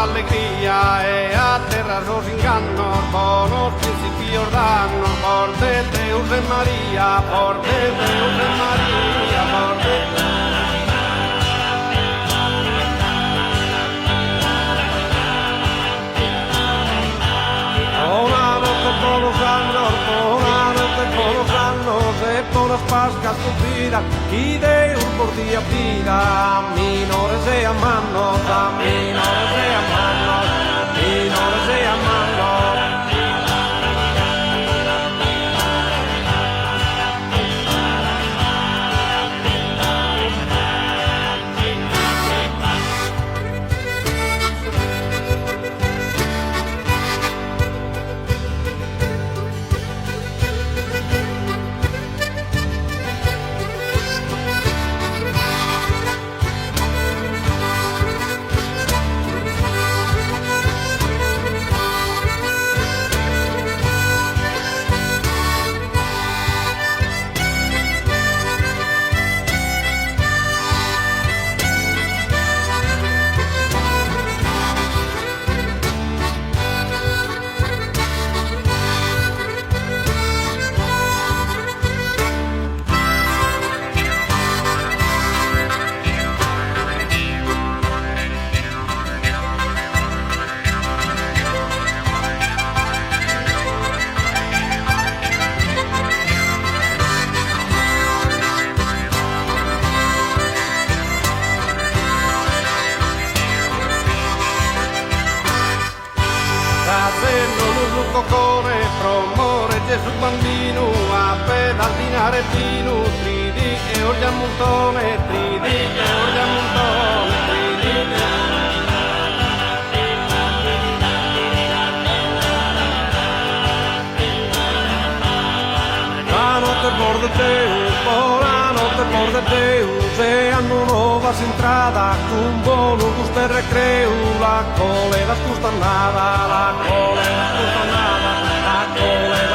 alegría e a terra os enganos, bonos principios danos, por de Deus e María, por de Deus e María, por de e por as pascas cumpridas, que Deus por día pida, a minores e a manos, a minores e a manos, minores e a manos. Cuore, promore Gesù bambino, a pedalare pino, tridi e orgia montone, tridi e orgia montone, tridi La notte por de Deus, la notte por de Deus, e hanno nuova entrada, con buono gusto e recreo, la colera scusta nada, la colera scusta nada, la colera